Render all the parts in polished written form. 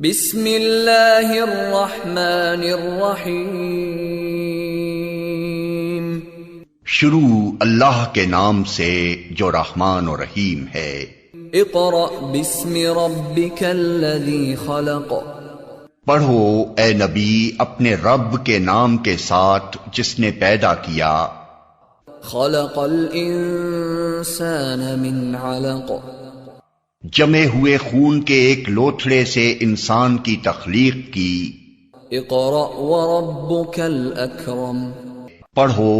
बिस्मिल्लाहिर्रहमानिर्रहीम। शुरू अल्लाह के नाम से जो रहमान और रहीम है। इक़रा बिस्मि रब्बिकल्लज़ी खलक़। पढ़ो ए नबी अपने रब के नाम के साथ जिसने पैदा किया। खलक़ल इंसान मिन अलक़। जमे हुए खून के एक लोथड़े से इंसान की तख्लीक की। इक़रा व रब्बुकल अकरम। पढ़ो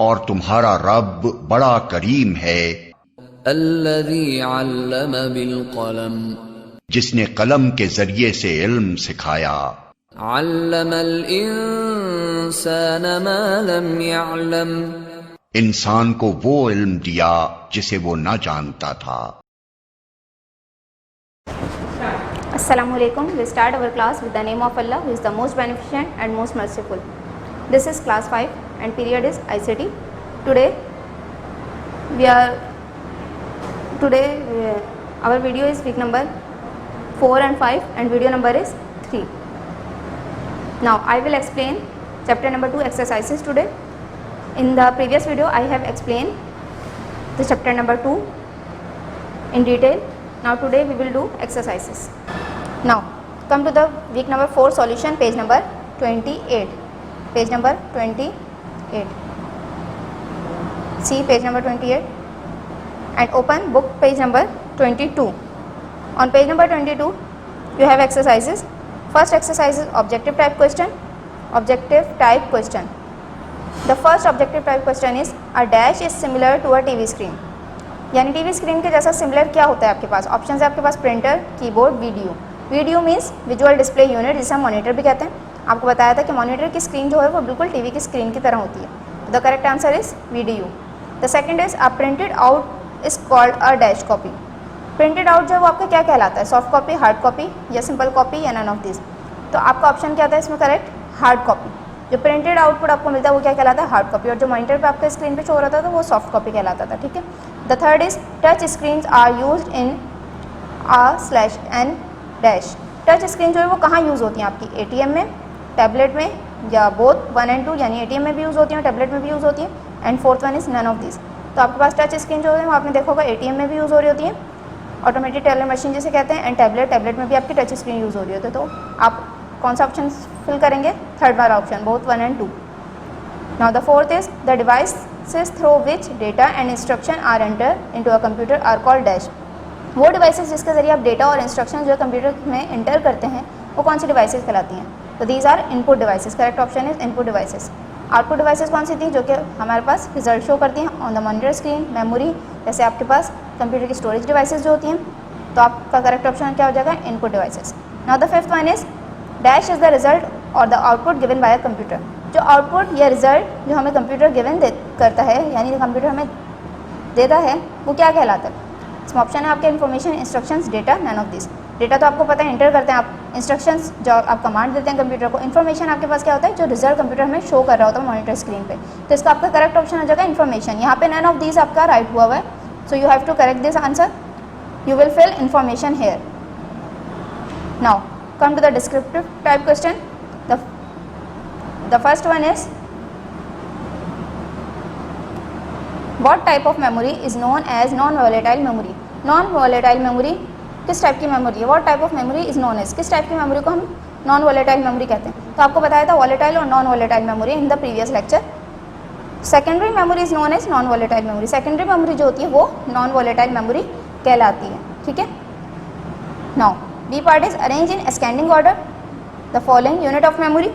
और तुम्हारा रब बड़ा करीम है। अल्लज़ी अल्लम बिल क़लम। जिसने कलम के जरिए से इल्म सिखाया। अल्लमल इंसान मा लम यअलम। इंसान को वो इल्म दिया जिसे वो न जानता था। Assalamualaikum. We start our class with the name of Allah, who is the most beneficent and most merciful. This is class 5 and period is ICT. Today our video is week number 4 and 5 and video number is 3. Now I will explain chapter number 2 exercises today. In the previous video I have explained the chapter number 2 in detail. Now today we will do exercises. Now come to the week number 4 solution, page number 28. Page number 28. See page number 28 and open book page number 22. On page number 22 you have exercises. First exercise is objective type question. Objective type question. The first objective type question is a dash is similar to a TV screen. यानी TV screen के जैसा similar क्या होता है आपके पास? Option है आपके पास printer, keyboard, video. Video means visual display unit, जिसे हम मॉनिटर भी कहते हैं। आपको बताया था कि मॉनिटर की स्क्रीन जो है वो बिल्कुल टीवी की स्क्रीन की तरह होती है। The correct answer is video. The second is a printed out is called a dash copy. Printed out जो है वो आपका क्या कहलाता है? सॉफ्ट कॉपी, हार्ड कॉपी या सिंपल कॉपी या नन ऑफ दिस? तो आपका ऑप्शन क्या था इसमें करेक्ट? Hard copy. जो प्रिंटेड आउटपुट आपको मिलता है वो क्या कहलाता है? Hard copy. और जो मॉनिटर पे आपका स्क्रीन पे शो हो रहा था तो वो सॉफ्ट कॉपी कहलाता था। ठीक है। The third is touch screens are used in a/n dash. Touch screen जो है वो कहाँ यूज़ होती हैं आपकी? ATM में, टैबलेट में या बोथ 1 and 2, यानी ATM में भी यूज़ होती हैं, टैबलेट में भी यूज़ होती है। And fourth one is none of this. तो आपके पास टच स्क्रीन जो है वो आपने देखा होगा ATM में भी यूज़ हो रही होती है, ऑटोमेटिक टेलर मशीन जिसे कहते हैं, एंड टैबलेट में भी आपकी टच स्क्रीन यूज़ हो रही होती है। तो आप कौन सा ऑप्शन फिल करेंगे? थर्ड वाला option, both 1 and 2। Now the fourth is the devices through which data and instruction are entered into a computer are called dash। वो डिवाइसेस जिसके जरिए आप डेटा और इंस्ट्रक्शन जो कंप्यूटर में एंटर करते हैं वो कौन सी डिवाइसेस कहलाती हैं? तो these are input devices. Correct option is input devices. Output devices कौन सी थी? जो कि हमारे पास रिजल्ट शो करती हैं on the monitor screen, memory, जैसे आपके पास कंप्यूटर की स्टोरेज डिवाइसेस जो होती हैं। तो आपका करेक्ट ऑप्शन क्या हो जाएगा? Input devices. Now the fifth one is dash is the result और the output given by a computer. जो आउटपुट या रिजल्ट जो हमें कंप्यूटर गिवन करता है, यानी कंप्यूटर हमें देता है, वो क्या कहलाता है? इसमें ऑप्शन है आपके information, instructions, data, none of this. Data तो आपको पता है इंटर करते हैं आप, इंस्ट्रक्शंस जो आप कमांड देते हैं कंप्यूटर को, इन्फॉर्मेशन आपके पास क्या होता है? जो रिजल्ट कंप्यूटर हमें शो कर रहा होता है मॉनिटर स्क्रीन पे। तो इसका आपका करेक्ट ऑप्शन हो जाएगा इन्फॉर्मेशन। यहाँ पे नन ऑफ दिस आपका राइट हुआ है, so you have to correct this answer. You will fill information here. Now come to the descriptive type question. The first one is what type of memory is known as non volatile memory? non volatile memory किस type की memory है? what type of memory is known as, किस type की memory को हम non volatile memory कहते हैं? तो आपको बताया था वोलेटाइल और non volatile memory in the previous lecture. Secondary memory is known as non volatile memory. Secondary memory जो होती है वो नॉन वोलेटाइल मेमोरी कहलाती है। ठीक है। Now B part is arrange in ascending order the following unit of memory.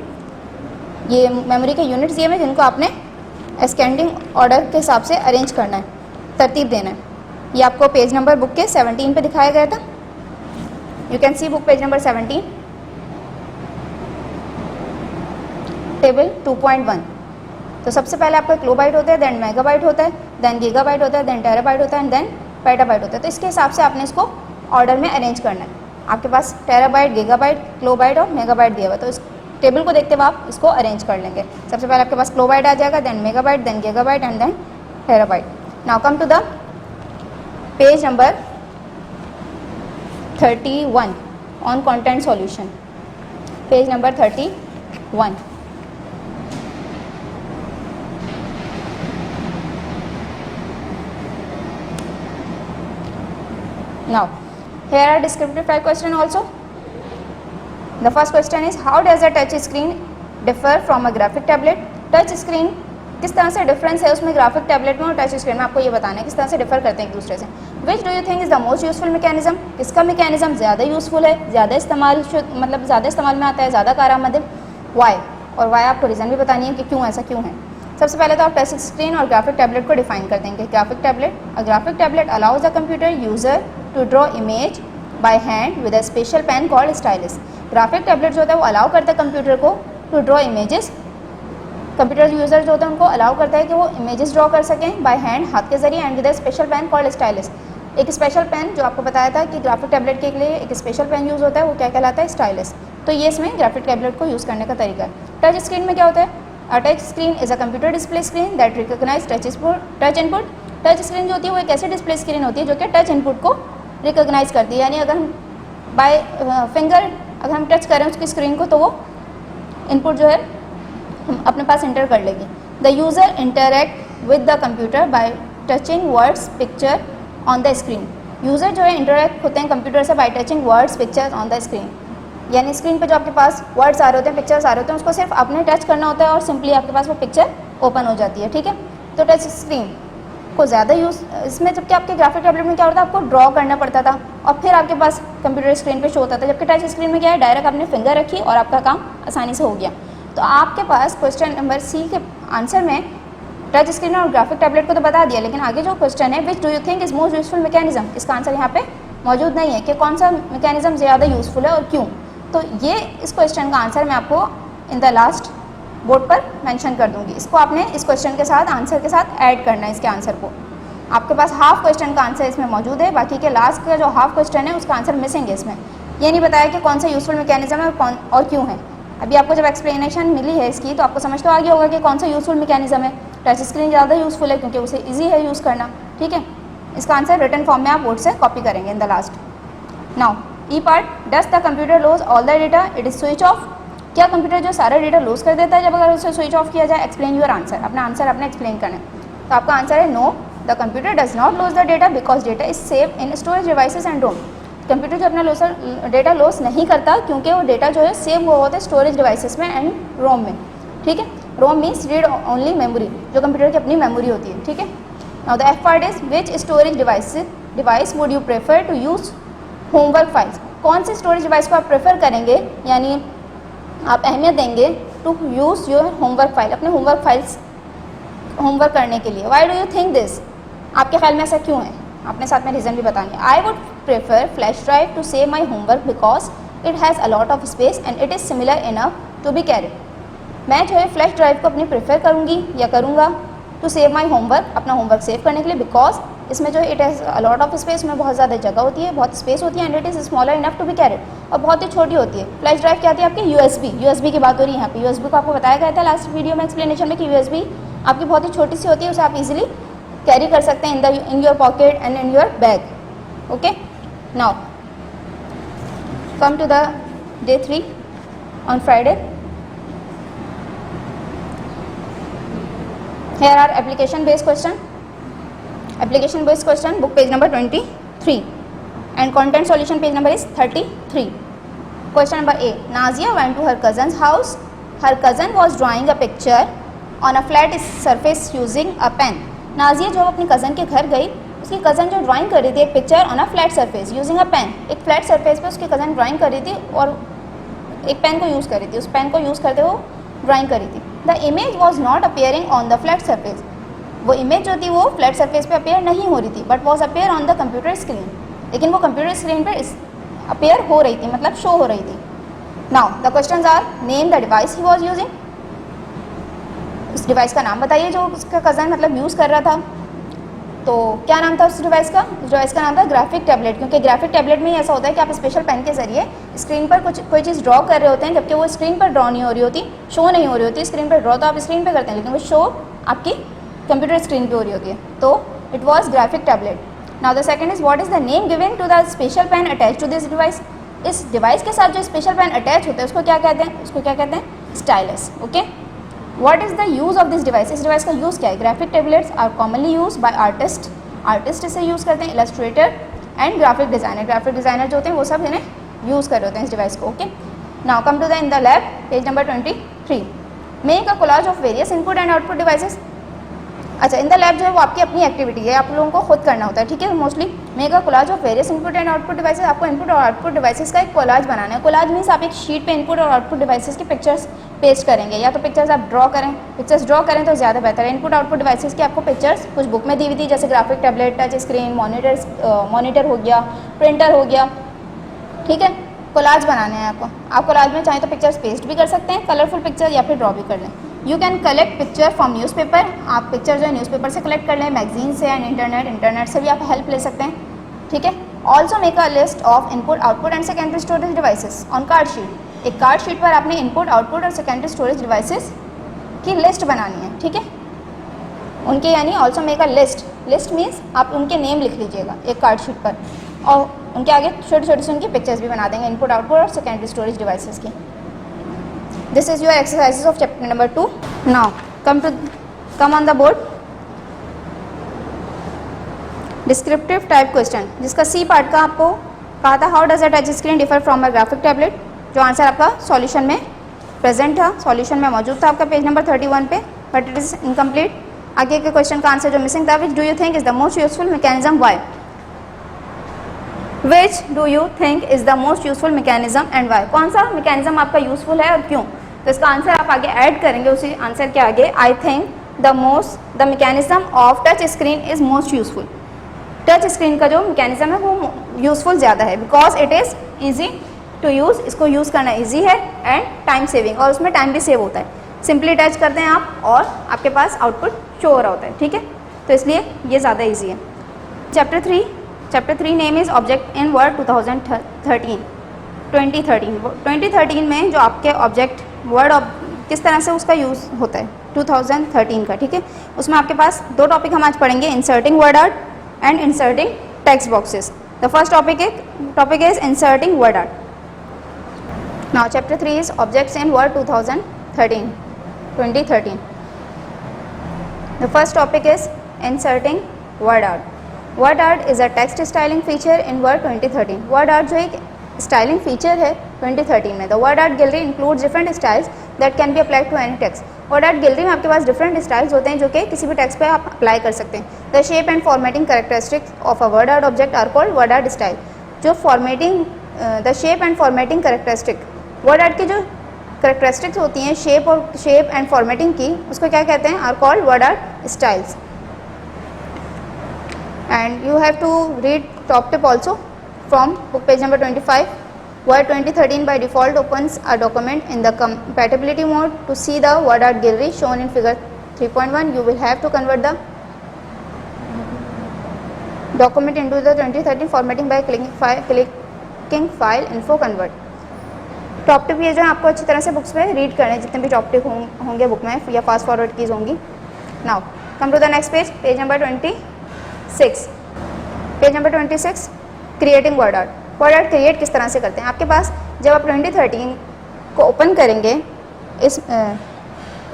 ये memory के यूनिट्स दिए हैं जिनको आपने असेंडिंग ऑर्डर के हिसाब से अरेंज करना है, तरतीब देना है। ये आपको पेज नंबर बुक के 17 पे दिखाया गया था। You can see book page number 17, table 2.1। तो सबसे पहले आपका किलोबाइट होता है, देन मेगाबाइट होता है, देन गीगाबाइट होता है, देन टेराबाइट होता है, एंड देन पेटाबाइट होता है। तो इसके हिसाब से आपने इसको ऑर्डर में अरेंज करना है। आपके पास टेराबाइट, गीगाबाइट, किलोबाइट और मेगाबाइट दिया हुआ है, तो इस टेबल को देखते हुए आप इसको अरेंज कर लेंगे। सबसे पहले आपके पास किलोबाइट आ जाएगा, then megabyte, then gigabyte and then terabyte. Now come to the page number 31। on content solution, page number 31. Now here are descriptive type question also. The first question is how does a touch screen differ from a graphic tablet? Touch screen किस तरह से difference है उसमें graphic tablet में और touch screen में, आपको ये बताना है किस तरह से डिफर करते हैं एक दूसरे से. विच do you think is the most useful mechanism? किसका मैकेनिज्म ज़्यादा यूजफुल है, ज़्यादा इस्तेमाल मतलब ज़्यादा इस्तेमाल में आता है, ज़्यादा कारआमद है? वाई, और वाई आपको रीज़न भी बतानी है कि क्यों ऐसा क्यों है. सबसे पहले तो आप टच स्क्रीन और ग्राफिक टैबलेट को डिफाइन कर देंगे. Graphic tablet allows the computer user to draw image by hand with a special pen called stylus. Graphic tablet जो होता है वो अलाउ करता है कंप्यूटर को to draw images. Computer user जो होता है उनको अलाउ करता है कि वो इमेजेस ड्रॉ कर सकें बाय हैंड, हाथ के जरिए, and with a special pen called stylus. एक स्पेशल पेन जो आपको बताया था कि ग्राफिक टैबलेट के लिए एक स्पेशल पेन यूज़ होता है, वो क्या कहलाता है? स्टाइलस. तो ये इसमें ग्राफिक टैबलेट को यूज़ करने का तरीका है. टच स्क्रीन में क्या होता है? A touch screen is a computer display screen that recognize touch input. Touch screen जो होती है वो एक ऐसी डिस्प्ले स्क्रीन होती है जो कि टच इनपुट को रिकॉग्नाइज करती है. यानी अगर हम बाय फिंगर अगर हम टच करें उसकी स्क्रीन को तो वो इनपुट जो है हम अपने पास इंटर कर लेंगे. The user interact with the computer bye touching words picture on the screen. User जो है इंटरैक्ट होते हैं कंप्यूटर से bye touching words pictures on the screen. यानी स्क्रीन पे जो आपके पास वर्ड्स आ रहे होते हैं, पिक्चर्स आ रहे होते हैं, उसको सिर्फ आपने टच करना होता है और सिंपली आपके पास वो पिक्चर ओपन हो जाती है. ठीक है, तो टच स्क्रीन को ज़्यादा यूज़ इसमें, जबकि आपके ग्राफिक टैबलेट में क्या होता था, आपको ड्रॉ करना पड़ता था और फिर आपके पास कंप्यूटर स्क्रीन पे शो होता था. जबकि टच स्क्रीन में क्या है, डायरेक्ट आपने फिंगर रखी और आपका काम आसानी से हो गया. तो आपके पास क्वेश्चन नंबर सी के आंसर में टच स्क्रीन और ग्राफिक टैबलेट को तो बता दिया, लेकिन आगे जो क्वेश्चन है विच do you think is most useful mechanism, इसका आंसर यहाँ पे मौजूद नहीं है कि कौन सा मैकेनिज्म ज़्यादा यूजफुल है और क्यों. तो ये इस क्वेश्चन का आंसर मैं आपको इन द लास्ट बोर्ड पर मेंशन कर दूंगी. इसको आपने इस क्वेश्चन के साथ आंसर के साथ ऐड करना है. इसके आंसर को आपके पास हाफ क्वेश्चन का आंसर इसमें मौजूद है, बाकी के लास्ट का जो हाफ क्वेश्चन है उसका आंसर मिसिंग है. इसमें ये नहीं बताया कि कौन सा यूजफुल मैकेनिज्म है और क्यों है. अभी आपको जब एक्सप्लेनेशन मिली है इसकी तो आपको समझ तो आ गया होगा कि कौन सा यूजफुल मैकेनिज्म है. टच स्क्रीन ज़्यादा यूजफुल है क्योंकि उसे ईजी है यूज़ करना. ठीक है, इसका आंसर रिटन फॉर्म में आप बोर्ड से कॉपी करेंगे in the last. Now E part, does the computer lose all the data it is switch off. क्या कंप्यूटर जो सारा डेटा लूज कर देता है जब अगर उसे स्विच ऑफ किया जाए? Explain your answer. अपना आंसर आपने एक्सप्लेन करना है. तो आपका आंसर है no, the computer does not lose the data because data is save in storage devices and ROM. Computer जो अपना डेटा लॉस नहीं करता क्योंकि वो डेटा जो है सेव हुआ होता है स्टोरेज डिवाइसेस में एंड रोम में. ठीक है, ROM means read only memory, जो कंप्यूटर की अपनी मेमोरी होती है. ठीक है, now the F part is which storage device would you prefer to use homework files. कौन से स्टोरेज डिवाइस को आप प्रेफर करेंगे, यानी आप अहमियत देंगे to use your homework file, अपने होमवर्क फाइल्स होमवर्क करने के लिए. Why do you think this, आपके ख्याल में ऐसा क्यों है? आपने साथ में रीज़न भी बतानी है. I would prefer flash drive to save my homework because it has a lot of space and it is similar enough to be carried. मैं जो है फ्लैश ड्राइव को अपनी प्रेफर करूँगी या करूँगा टू सेव माई होमवर्क, अपना homework save करने के लिए, बिकॉज इसमें जो it has a lot of space, में बहुत ज़्यादा जगह होती है, बहुत स्पेस होती है, and it is smaller enough to be carried, और बहुत ही छोटी होती है. फ्लैश ड्राइव क्या आती है आपकी? यूएसबी की बात हो रही है यहाँ पे. यूएसबी को आपको बताया गया था लास्ट वीडियो में एक्सप्लेनेशन में कि यूएसबी आपकी बहुत ही छोटी सी होती है, उसे आप इजीली कैरी कर सकते हैं in your pocket and in your bag. Okay, now come to the day 3 on Friday. Here are application based question. Book page number 23 and content solution page number is 33. Question number A. Nazia went to her cousin's house. Her cousin was drawing a picture on a flat surface using a pen. Nazia जो अपनी cousin के घर गई, उसकी cousin जो drawing कर रही थी एक picture on a flat surface using a pen. एक फ्लैट सरफेस पे उसकी कज़न ड्राइंग कर रही थी और एक पेन को यूज़ कर रही थी. उस पेन को यूज़ करते हुए ड्राइंग कर रही थी. The image was not appearing on the flat surface. वो इमेज जो थी वो फ्लैट सरफेस पे अपेयर नहीं हो रही थी, but was appear on the computer screen. लेकिन वो कंप्यूटर स्क्रीन पर अपेयर हो रही थी, मतलब शो हो रही थी. Now the questions are, name the device he was using. उस डिवाइस का नाम बताइए जो उसका कज़न मतलब यूज़ कर रहा था. तो क्या नाम था उस डिवाइस का? उस डिवाइस का नाम था ग्राफिक टैबलेट, क्योंकि ग्राफिक टैबलेट में ऐसा होता है कि आप स्पेशल पेन के जरिए स्क्रीन पर कोई चीज़ ड्रॉ कर रहे होते हैं, जबकि वो स्क्रीन पर ड्रॉ नहीं हो रही होती, शो नहीं हो रही होती. स्क्रीन पर ड्रॉ तो आप स्क्रीन पर करते हैं, लेकिन वो शो आपकी कंप्यूटर स्क्रीन पर हो रही होती है. तो it was graphic tablet. Now the second is, what is the name given to the special pen attach to this device. इस डिवाइस के साथ जो स्पेशल पेन अटैच होता है उसको क्या कहते हैं? उसको क्या कहते हैं? Stylus. Okay, what is the use of this device? इस डिवाइस का यूज़ क्या है? Graphic tablets are commonly use by artist, artist इसे यूज़ करते हैं, illustrator and graphic designer, graphic designer जो होते हैं वो सब इन्हें यूज़ कर रहे होते हैं इस डिवाइस को। Okay, now come to the in the lab, page number 23, make a collage of various input and output devices. अच्छा, इन द लैब जो है वो आपकी अपनी एक्टिविटी है, आप लोगों को खुद करना होता है, ठीक है। Mostly make a collage of various input and output devices, आपको इनपुट और आउटपुट डिवाइसेस का एक कोलाज बनाना है। कोलाज मीन्स आप एक शीट पे इनपुट और आउटपुट डिवाइसेस की पिक्चर्स पेस्ट करेंगे, या तो पिक्चर्स आप ड्रॉ करें, पिक्चर्स ड्रॉ करें तो ज़्यादा बेहतर है। इनपुट आउटपुट डिवाइसेस की आपको पिक्चर्स कुछ बुक में दी हुई थी, जैसे graphic tablet, touch screen, monitor हो गया, प्रिंटर हो गया, ठीक है। कोलाज बनाने हैं आपको, आप कोलाज में चाहें तो पिक्चर्स पेस्ट भी कर सकते हैं, कलरफुल पिक्चर, या फिर ड्रॉ भी कर लें। You can collect picture from newspaper, आप पिक्चर जो है न्यूज़पेपर से कलेक्ट कर लें, मैगजीन से एंड इंटरनेट से भी आप हेल्प ले सकते हैं, ठीक है। Also make a list of input output and secondary storage devices on card sheet, एक कार्ड शीट पर आपने इनपुट आउटपुट और सेकेंडरी स्टोरेज डिवाइसेस की लिस्ट बनानी है, ठीक है, उनके, यानी also make a list, list means आप उनके नेम लिख लीजिएगा एक कार्ड शीट पर, और उनके आगे छोटी छोटी सी उनकी पिक्चर्स भी बना देंगे, इनपुट आउटपुट और सेकेंडरी स्टोरेज डिवाइसेस की। This is your exercises of chapter number 2। Now come on the board, descriptive type question, जिसका सी पार्ट का आपको कहा था, how does a touch screen differ from a graphic tablet, जो answer आपका solution में present था, सॉल्यूशन में मौजूद था आपका पेज नंबर 31 पे, बट इट इज इनकम्प्लीट। आगे के क्वेश्चन का आंसर जो मिसिंग था, which do you think is the most useful mechanism, why, which do you think is the most useful mechanism and why, कौन सा मैकेनिज्म आपका useful है और क्यों। तो इसका आंसर आप आगे ऐड करेंगे उसी आंसर के आगे, I think the mechanism of touch screen is most useful, touch screen का जो मैकेनिज्म है वो यूजफुल ज़्यादा है, because it is easy to use, इसको यूज़ करना ईजी है, एंड टाइम सेविंग, और उसमें टाइम भी सेव होता है, सिंपली टच करते हैं आप और आपके पास आउटपुट शो हो रहा होता है, ठीक है, तो इसलिए ये ज़्यादा ईजी है। Chapter 3 name is object in word 2013 में जो आपके ऑब्जेक्ट वर्ड किस तरह से उसका यूज़ होता है 2013 का, ठीक है। उसमें आपके पास दो टॉपिक हम आज पढ़ेंगे, inserting word art and inserting text boxes. The first topic is inserting word art. Now chapter 3 is objects in word 2013. The first topic is inserting word art. Word art is a text styling feature in word 2013. Word art जो एक styling feature है 2013 में। The word art gallery includes different styles that can be applied to any text. Word art gallery में आपके पास different styles होते हैं जो कि किसी भी टेक्स्ट पे आप अप्लाई कर सकते हैं। The shape and formatting characteristics of a word art object are called word art style. जो formatting the shape and formatting characteristic, word art की जो कैरेक्टरिस्टिक्स होती हैं शेप एंड फॉर्मेटिंग की, उसको क्या कहते हैं, are called word art styles. And you have to read top tip also from book page number 25. Word 2013 by default opens a document in the compatibility mode. To see the word art gallery shown in figure 3.1, you will have to convert the document into the 2013 formatting by clicking file info convert. Top tip ये जो है आपको अच्छी तरह से books में read करने हैं, जितने भी टॉप टिप होंगे बुक में या फास्ट फॉरवर्ड कीज होंगी। Now come to the next page, page number 26। Page number 26, creating word art. Word art create किस तरह से करते हैं, आपके पास जब आप 2013 को ओपन करेंगे, इस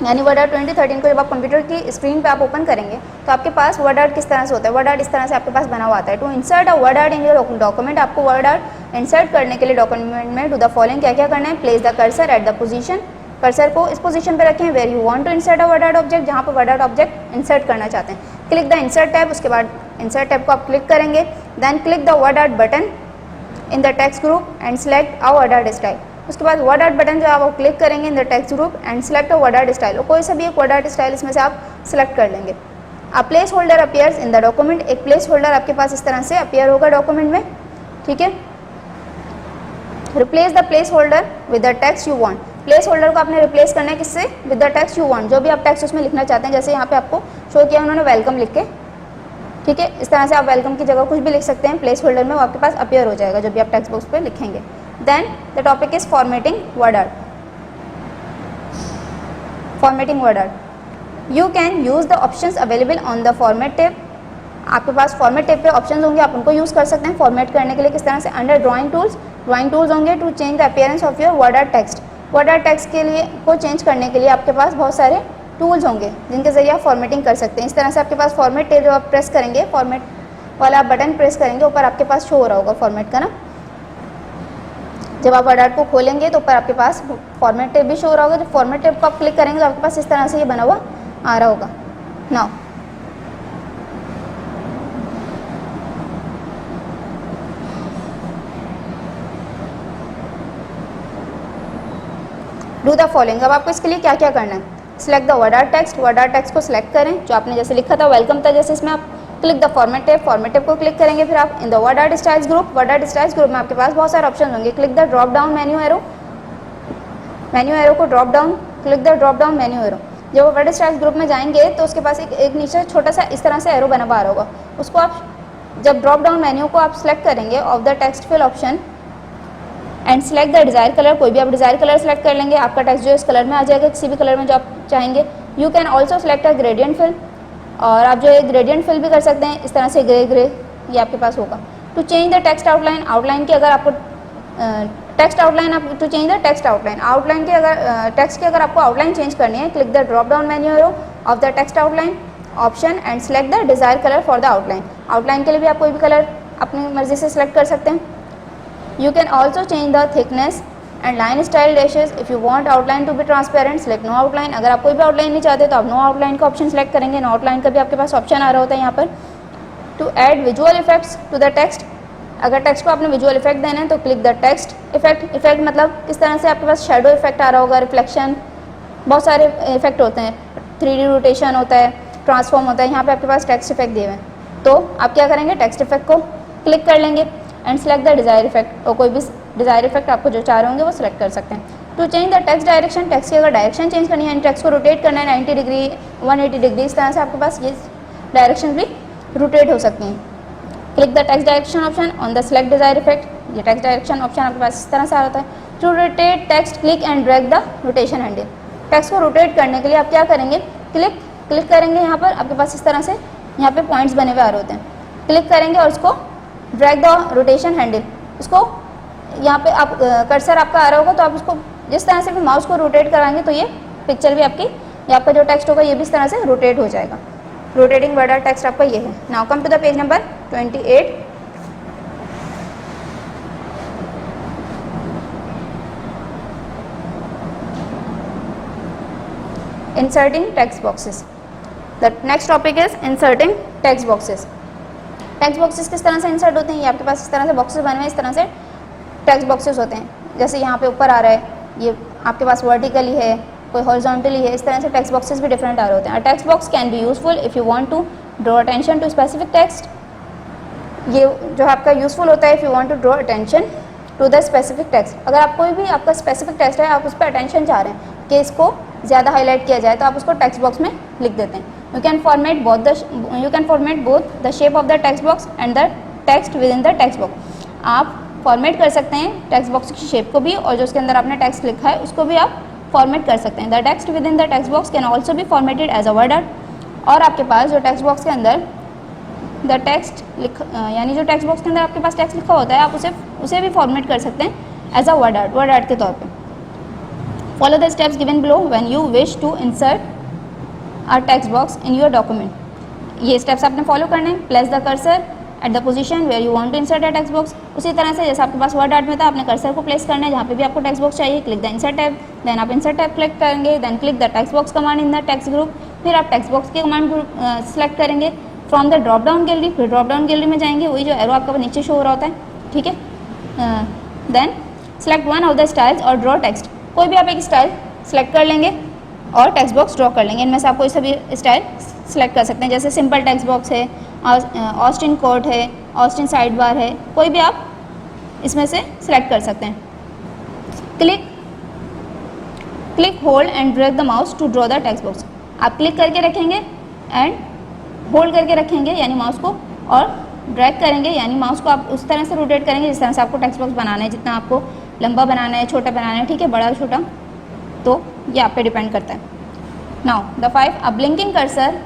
यानी वर्ड आर्ट 2013 को जब आप कंप्यूटर की स्क्रीन पे आप ओपन करेंगे तो आपके पास वर्ड आर्ट किस तरह से होता है, वर्ड आर्ट इस तरह से आपके पास बना हुआ आता है। To insert a word art in your document, आपको वर्ड आर्ट इंसर्ट करने के लिए डॉक्यूमेंट में डू द फॉलोइंग क्या क्या करना है, place the cursor at the position, cursor को इस पोजीशन पे रखें where you want to insert a word art object, जहाँ पर वर्ड आर्ट ऑब्जेक्ट इंसर्ट करना चाहते हैं। क्लिक द इंसर्ट टैब, उसके बाद इंसर्ट टैब को आप क्लिक करेंगे, then click the word art button in the text group and select a word art style. उसके बाद वर्ड आर्ट बटन जो आप क्लिक करेंगे in the text group and select a word art style, कोई सा भी एक वर्ड आर्ट स्टाइल इसमें से आप सिलेक्ट कर लेंगे। A place holder appears in the document, एक प्लेस होल्डर आपके पास इस तरह से अपीयर होगा डॉक्यूमेंट में, ठीक है। Replace the place holder with the text you want, place holder को आपने रिप्लेस करना है किससे, with the text you want, जो भी आप टेक्स्ट उसमें लिखना चाहते हैं। जैसे यहाँ पे आपको शो किया उन्होंने वेलकम लिख के, ठीक है, इस तरह से आप वेलकम की जगह कुछ भी लिख सकते हैं प्लेस होल्डर में, वो आपके पास अपीयर हो जाएगा जो भी आप टेक्स्ट बॉक्स पे लिखेंगे। Then the topic is formatting word art. Formatting word art, you can use the options available on the format tab, आपके पास फॉर्मेट टैब पे ऑप्शंस होंगे, आप उनको यूज़ कर सकते हैं फॉर्मेट करने के लिए। किस तरह से, under drawing tools drawing tools होंगे to change the appearance of your word art text. Word art text के लिए को चेंज करने के लिए आपके पास बहुत सारे टूल्स होंगे जिनके ज़रिए आप फॉर्मेटिंग कर सकते हैं। इस तरह से आपके पास फॉर्मेट टेब जो आप प्रेस करेंगे, फॉर्मेट वाला आप बटन प्रेस करेंगे, ऊपर आपके पास शो हो रहा होगा फॉर्मेट का ना। जब आप वर्ड आर्ट को खोलेंगे तो ऊपर आपके पास फॉर्मेट टेब भी शो हो रहा होगा। जब फॉर्मेट टेब को आप क्लिक करेंगे तो आपके पास इस तरह से ये बना हुआ आ रहा होगा। Now do the following. अब आपको इसके लिए क्या क्या करना है, select the word art text. Word art text को सिलेक्ट करें जो आपने जैसे लिखा था, वेलकम था जैसे, इसमें आप click the format tab. Format tab को क्लिक करेंगे, फिर आप in the word art styles group. Word art styles group में आपके पास बहुत सारे ऑप्शन होंगे। Click the drop down menu arrow, menu arrow को drop down, click the drop down menu arrow. जब वर्ड आर्ट स्टाइल्स ग्रुप में जाएंगे तो उसके पास एक नीचे छोटा सा इस तरह से एरो बना हुआ होगा। उसको आप जब ड्रॉप डाउन मेन्यू को आप सिलेक्ट करेंगे of the text fill option and select the desire colour. कोई भी आप डिज़ायर कलर सेलेक्ट कर लेंगे, आपका टेक्स्ट जो इस कलर में आ जाएगा, किसी भी कलर में जो आप चाहेंगे। You can also select a gradient fill, और आप जो है ग्रेडियंट फिल भी कर सकते हैं, इस तरह से ग्रे ग्रे ये आपके पास होगा। To change the text outline, outline की अगर आपको टेक्स्ट आउटलाइन, आप to change the text outline, outline के अगर टेक्स्ट की अगर आपको आउटलाइन चेंज करनी है, click the drop down menu arrow of the text outline option and select the desire colour for the outline. Outline के लिए भी आप कोई भी कलर अपनी मर्जी से सिलेक्ट कर सकते हैं। You can also change the thickness and line style dashes if you want outline to be transparent. Select no outline। अगर आप कोई भी आउटलाइन नहीं चाहते तो आप नो आउटलाइन का ऑप्शन सेलेक्ट करेंगे। नो आउटलाइन का भी आपके पास ऑप्शन आ रहा होता है यहाँ पर। To add visual effects to the text, अगर टेक्स्ट को आपने विजुअल इफेक्ट देना है तो click the text effect. Effect मतलब किस तरह से आपके पास शेडो इफेक्ट आ रहा होगा, रिफ्लेक्शन, बहुत सारे इफेक्ट होते हैं, 3D रोटेशन होता है, ट्रांसफॉर्म होता है। यहाँ पे आपके पास टेक्स्ट इफेक्ट दिए हुए हैं तो आप क्या करेंगे, टेक्स्ट इफेक्ट को क्लिक कर लेंगे and select the desire effect, और कोई भी डिज़ायर इफेक्ट आपको जो चाह रहे होंगे वो सिलेक्ट कर सकते हैं। To change the text direction, text की अगर डायरेक्शन चेंज करनी है, टेक्स्ट को रोटेट करना है 90 डिग्री 180 डिग्री, इस तरह से आपके पास ये डायरेक्शन भी रोटेट हो सकती हैं। Click the text direction option on the select desire effect. ये टेक्स्ट डायरेक्शन ऑप्शन आपके पास इस तरह से आ रहा है। To rotate text click and drag the rotation handle, text को रोटेट करने के लिए आप क्या करेंगे, क्लिक करेंगे, यहाँ पर आपके पास इस तरह से यहाँ पे पॉइंट्स बने हुए आ रहे होते हैं, क्लिक करेंगे और उसको ड्रैग द रोटेशन हैंडल, उसको यहाँ पे आप कर्सर आपका आ रहा होगा तो आप उसको जिस तरह से भी माउस को रोटेट कराएंगे तो ये पिक्चर भी आपकी, या आपका जो टेक्स्ट होगा ये भी इस तरह से रोटेट हो जाएगा। रोटेटिंग वर्ड आर्ट टेक्स्ट आपका ये है। Now come to the page number 28। Inserting text boxes. The next topic is inserting text boxes. Text boxes किस तरह से इंसर्ट होते हैं, ये आपके पास इस तरह से बॉक्सेस बने हुए, इस तरह से टेक्स्ट बॉक्सेस होते हैं। जैसे यहाँ पे ऊपर आ रहा है, ये आपके पास वर्टिकली है, कोई हॉरिजॉन्टली है, इस तरह से टेक्स्ट बॉक्सेस भी डिफरेंट आ रहे होते हैं। Text box can be useful if you want to draw attention to specific text. ये जो आपका यूजफुल होता है if you want to draw attention to the specific text. अगर आप कोई भी आपका स्पेसिफिक टेक्स्ट है, आप उस पर अटेंशन चाह रहे हैं कि इसको ज़्यादा हाईलाइट किया जाए, तो आप उसको टेक्स्ट बॉक्स में लिख देते हैं। You can format both the shape of the text box and the text within the text box. आप फॉर्मेट कर सकते हैं टेक्स्ट बॉक्स की शेप को भी, और जो उसके अंदर आपने टेक्स्ट लिखा है उसको भी आप फॉर्मेट कर सकते हैं। The text within the text box can also भी formatted as a word art. और आपके पास जो टेक्स्ट बॉक्स के अंदर द टेक्स्ट यानी जो टेक्स्ट बॉक्स के अंदर आपके पास टेक्स्ट लिखा होता है, आप उसे भी फॉर्मेट कर सकते हैं एज अ वर्ड आर्ट के तौर पर। Follow the steps given below when you wish to insert a text box in your document. ये स्टेप्स आपने फॉलो करने हैं। Place the cursor at the position where you want to insert a text box. उसी तरह से जैसे आपके पास word art में था, आपने कर्सर को प्लेस करना है जहाँ पे भी आपको टेक्स्ट बॉक्स चाहिए। Click the insert tab, then आप इंसर्ट टैब क्लिक करेंगे, then click the text box command in the text group. फिर आप टेक्स्ट बॉक्स के कमांड ग्रुप सेलेक्ट करेंगे from the drop down gallery. फिर ड्रॉप डाउन गैलरी में जाएंगे, वही जो एरो आपका नीचे शो हो रहा होता है, ठीक है। Then select one of the styles और ड्रॉ टेक्स्ट। कोई भी आप एक स्टाइल सेलेक्ट कर लेंगे और टेक्स्ट बॉक्स ड्रॉ कर लेंगे। इनमें से आप कोई सभी स्टाइल सेलेक्ट कर सकते हैं, जैसे सिंपल टेक्स्ट बॉक्स है, ऑस्टिन कोट है, ऑस्टिन साइड बार है, कोई भी आप इसमें से सिलेक्ट कर सकते हैं। Click hold and drag the mouse to draw the text box. आप क्लिक करके रखेंगे एंड होल्ड करके रखेंगे यानी माउस को, और ड्रैग करेंगे यानी माउस को आप उस तरह से रोटेट करेंगे जिस तरह से आपको टेक्स्ट बॉक्स बनाना है, जितना आपको लंबा बनाना है, छोटा बनाना है, ठीक है, बड़ा छोटा, तो ये आप पे डिपेंड करता है। Now the 5 a blinking cursor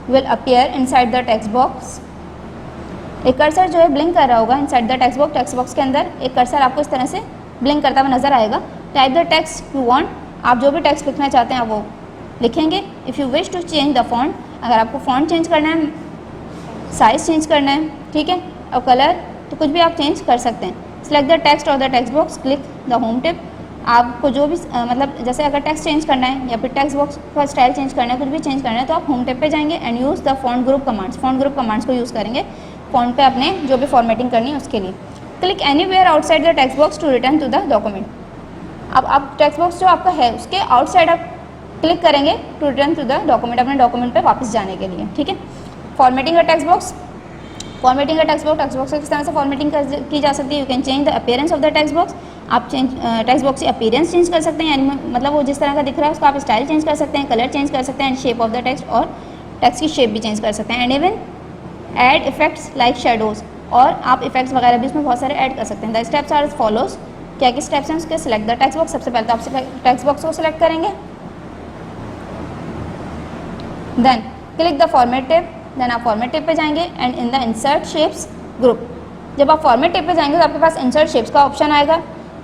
will appear inside the text box एक कर्सर जो है ब्लिंक कर रहा होगा इनसाइड द टेक्स्ट बॉक्स के अंदर एक कर्सर आपको इस तरह से ब्लिंक करता हुआ नजर आएगा। Type the text you want, आप जो भी टेक्स्ट लिखना चाहते हैं आप वो लिखेंगे। If you wish to change the font, अगर आपको फॉन्ट चेंज करना है, साइज चेंज करना है, ठीक है, और कलर तो कुछ भी आप चेंज कर सकते हैं। सिलेक्ट द टेक्स्ट और the text box, click the home tip. आपको जो भी मतलब जैसे अगर टेक्स्ट चेंज करना है या फिर टेक्स्ट बॉक्स का स्टाइल चेंज करना है, कुछ भी चेंज करना है तो आप होम टिप पे जाएंगे and use the font group commands, font group commands को यूज़ करेंगे फॉन्ट पे अपने जो भी फॉर्मेटिंग करनी है उसके लिए। Click anywhere outside the text box to return to the document. अब आप टेक्स्ट बॉक्स जो आपका है उसके आउटसाइड आप क्लिक करेंगे to return to the document, अपने डॉक्यूमेंट पे वापस जाने के लिए, ठीक है। फॉर्मेटिंग का टेक्स्ट बॉक्स, फॉर्मेटिंग का टेक्स्ट बॉक्स किस तरह से फॉर्मेटिंग की जा सकती है। You can change the appearance of the text box, आप टेक्स्ट बॉक्स की अपीयरेंस चेंज कर सकते हैं, यानी मतलब वो जिस तरह का दिख रहा है उसका आप स्टाइल चेंज कर सकते हैं, कलर चेंज कर सकते हैं, and shape of the text और टेक्स्ट की शेप भी चेंज कर सकते हैं। And even add effects like shadows, और आप इफेक्ट्स वगैरह भी उसमें बहुत सारे ऐड कर सकते हैं। द स्टेप्स आर फॉलोज, क्या क्या स्टेप्स हैं उसके। सिलेक्ट द टेक्स्ट बॉक्स, सबसे पहले तो आप टेक्स्ट बॉक्स को सिलेक्ट करेंगे, then click the format tab, then आप फॉर्मेट टिप पे जाएंगे and in the insert shapes group. जब आप फॉर्मेट टिप पे जाएंगे तो आपके पास इंसर्ट शेप्स का ऑप्शन आएगा।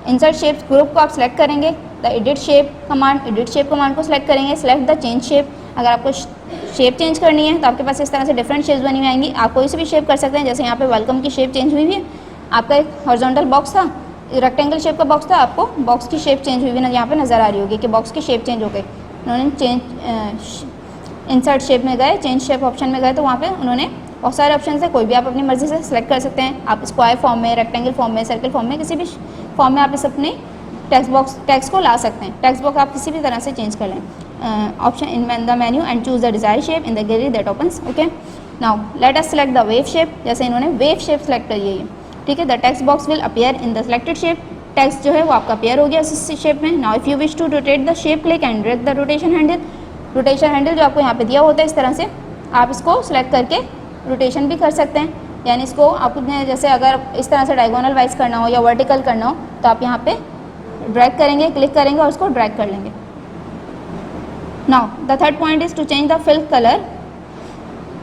इंसर्ट शेप्स ग्रुप को आप सिलेक्ट करेंगे, द एडिट शेप कमांड को सिलेक्ट करेंगे। सिलेक्ट द चेंज शेप, अगर आपको शेप चेंज करनी है तो आपके पास इस तरह से डिफरेंट शेप्स बनी हुई आएंगी, आप कोई से भी शेप कर सकते हैं। जैसे यहाँ पे वेलकम की शेप चेंज हुई है, आपका एक हॉरिजॉन्टल बॉक्स था, रेक्टेंगल शेप का बॉक्स था, आपको बॉक्स की शेप चेंज हुई हुई यहाँ पे नज़र आ रही होगी कि बॉक्स की शेप चेंज हो गई। उन्होंने चेंज इंसर्ट शेप में गए, चेंज शेप ऑप्शन में गए तो वहाँ पे उन्होंने बहुत सारे ऑप्शन है, कोई भी आप अपनी मर्जी से सिलेक्ट कर सकते हैं। आप स्क्वायर फॉर्म में, रेक्टेंगल फॉर्म में, सर्कल फॉर्म में, किसी भी फॉर्म में आप इस अपने टेक्स्ट को ला सकते हैं। टेक्स्ट बॉक्स आप किसी भी तरह से चेंज कर लें। Option in the menu and choose the desire shape in the gallery that opens. Okay, now let us select the wave shape. जैसे इन्होंने वेव शेप सेलेक्ट करी है, ठीक है। The text box will appear in the selected shape, text जो है वो आपका अपीयर हो गया इस शेप में। Now if you wish to rotate the shape, click and drag the rotation handle. Rotation handle जो आपको यहाँ पे दिया होता है इस तरह से आप इसको सिलेक्ट करके रोटेशन भी कर सकते हैं, यानी इसको आपने जैसे अगर इस तरह से डायगोनल वाइज करना हो या वर्टिकल करना हो तो आप यहाँ पे ड्रैग करेंगे, क्लिक करेंगे और उसको ड्रैग कर लेंगे। Now the third point is to change the fill colour.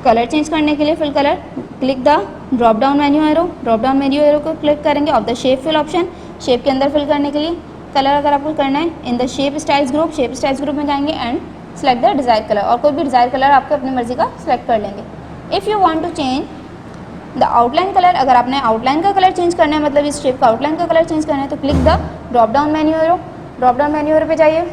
Colour change करने के लिए fill colour, click the drop down menu arrow को क्लिक करेंगे of the shape fill option. Shape के अंदर फिल करने के लिए कलर अगर आपको करना है in the shape styles group में जाएंगे and select the desire colour, और कोई भी डिज़ायर कलर आपको अपनी मर्जी का सिलेक्ट कर लेंगे। If you want to change the outline colour, अगर आपने आउटलाइन का कलर चेंज करना है, मतलब इस शेप का आउटलाइन का कलर चेंज करना है तो click the drop down menu arrow पे जाइए।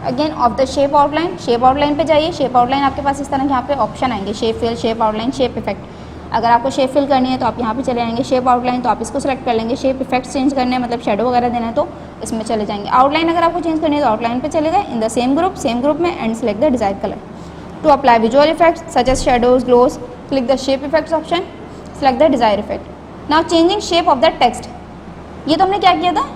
Again of the shape outline पे जाइए। शेप आउटलाइन आपके पास इस तरह के यहाँ पे ऑप्शन आएंगे, shape fill, shape outline, shape effect. अगर आपको शेप फिल करनी है तो आप यहाँ पे चले जाएंगे। शेप आउटलाइन तो आप इसको सेलेक्ट कर लेंगे। शेप इफेक्ट चेंज करने हैं मतलब शेडो वगैरह देना है तो इसमें चले जाएंगे। आउटलाइन अगर आपको चेंज करनी है तो आउटलाइन पे चले गए इन द सेम ग्रुप में and select the desire colour. To apply visual effects such as shadows, gloss, click the shape effects option, select the desire effect. Now changing shape of the text, ये तो हमने क्या किया था,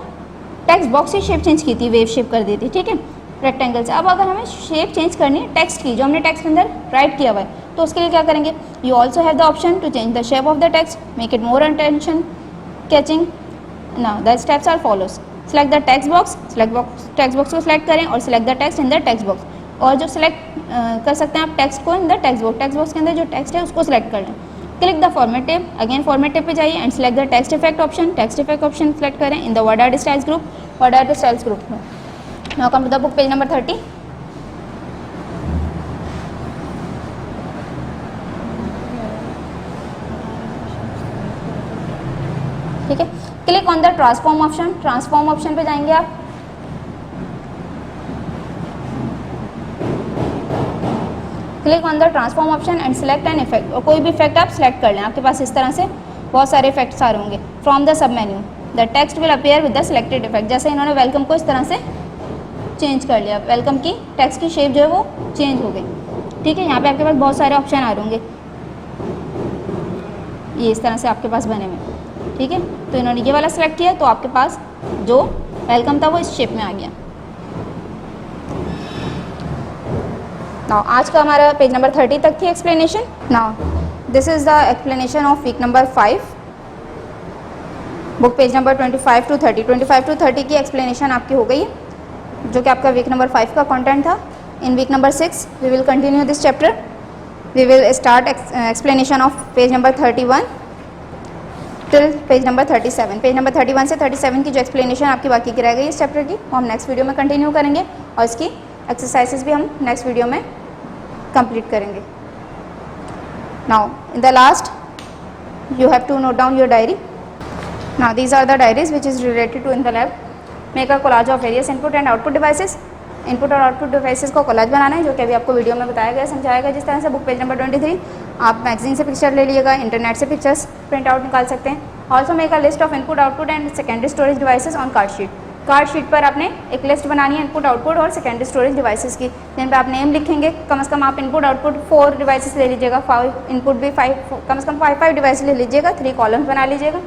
text box की shape change की थी, wave shape कर दी थी, ठीक है, रेक्टेंगल से। अब अगर हमें शेप चेंज करनी है टेक्स्ट की, जो हमने टेक्स्ट के अंदर राइट किया हुआ है, तो उसके लिए क्या करेंगे, you also have the option to change the shape of the text, make it more attention catching. Now the steps are follows. Select the text box को सिलेक्ट करें और select the text in the text box, और जो select कर सकते हैं आप text को इन द टेक्स्ट बॉक्स के अंदर जो टेक्स्ट है उसको सिलेक्ट कर लें। Click the format tip, again format tip पे जाइए and select the text effect option select करें in the word art styles group में। Now come to the book page number 30। ठीक है, click on the transform option पे जाएंगे आप। Click on the transform option and select an effect, और कोई भी इफेक्ट आप सेलेक्ट कर लें। आपके पास इस तरह से बहुत सारे इफेक्ट्स आ रहे होंगे। From the sub menu the text will appear with the selected effect, जैसे इन्होंने वेलकम को इस तरह से चेंज कर लिया, वेलकम की टेक्स्ट की शेप जो है वो चेंज हो गई। ठीक है, यहाँ पे आपके पास बहुत सारे ऑप्शन आ रहे होंगे, ये इस तरह से आपके पास बने हुए। ठीक है, तो इन्होंने ये वाला सेलेक्ट किया तो आपके पास जो वेलकम था वो इस शेप में आ गया। नाउ आज का हमारा पेज नंबर 30 तक थी explanation. Now this is the explanation of week number 5, book page number 25 to 30 की एक्सप्लेनेशन आपकी हो गई है, जो कि आपका वीक नंबर 5 का कंटेंट था। In week number 6 we will continue this chapter, we will start explanation of page number 31 till page number 37। Page number 31 से 37 की जो एक्सप्लेनेशन आपकी बाकी की रह गई इस चैप्टर की, वो हम नेक्स्ट वीडियो में कंटिन्यू करेंगे और इसकी एक्सरसाइजेस भी हम नेक्स्ट वीडियो में कंप्लीट करेंगे। Now in the last you have to note down your diary. Now these are the diaries which is related to in the lab. Make a collage of various input and output devices. Input और output devices को collage बनाना है, जो कि अभी आपको video में बताया गया, समझाया गया जिस तरह से। Book page number 23। आप मैगजीन से पिक्चर ले लीजिएगा, इंटरनेट से पिक्चर्स प्रिंट आउट निकाल सकते हैं। Also make a list of input output and secondary storage devices on card sheet. Card sheet पर आपने एक लिस्ट बनानी है इनपुट आउटपुट और सेकेंडरी स्टोरेज डिवाइसेस की, जिन पर आप नेम लिखेंगे। कम से कम आप इनपुट आउटपुट 4 डिवाइसेस ले लीजिएगा, 5 इनपुट भी 5, कम से कम 5 डिवाइस ले लीजिएगा। 3 कॉलम्स बना लीजिएगा,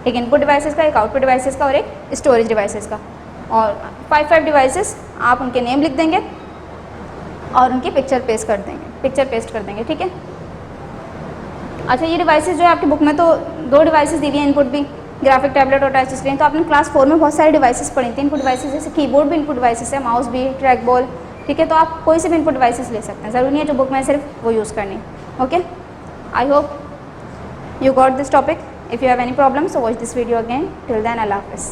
एक इनपुट डिवाइसेस का, एक आउटपुट डिवाइसेस का और एक स्टोरेज डिवाइसेस का। और 5 डिवाइसेस आप उनके नेम लिख देंगे और उनकी पिक्चर पेस्ट कर देंगे, ठीक है। अच्छा, ये डिवाइसेस जो है आपकी बुक में तो 2 डिवाइसेस दी हुई हैं, इनपुट भी, ग्राफिक टैबलेट और टच स्क्रीन। तो आपने क्लास 4 में बहुत सारे डिवाइसेस पढ़ी थी इनपुट डिवाइसेस, जैसे कीबोर्ड भी इनपुट डिवाइसेस है, माउस भी, ट्रैक बॉल, ठीक है। तो आप कोई से भी इनपुट डिवाइसेस ले सकते हैं, ज़रूरी नहीं है जो बुक में सिर्फ वो यूज़ करनी। Okay, I hope you got this topic. If you have any problems, so watch this video again. Till then, Allah Hafiz.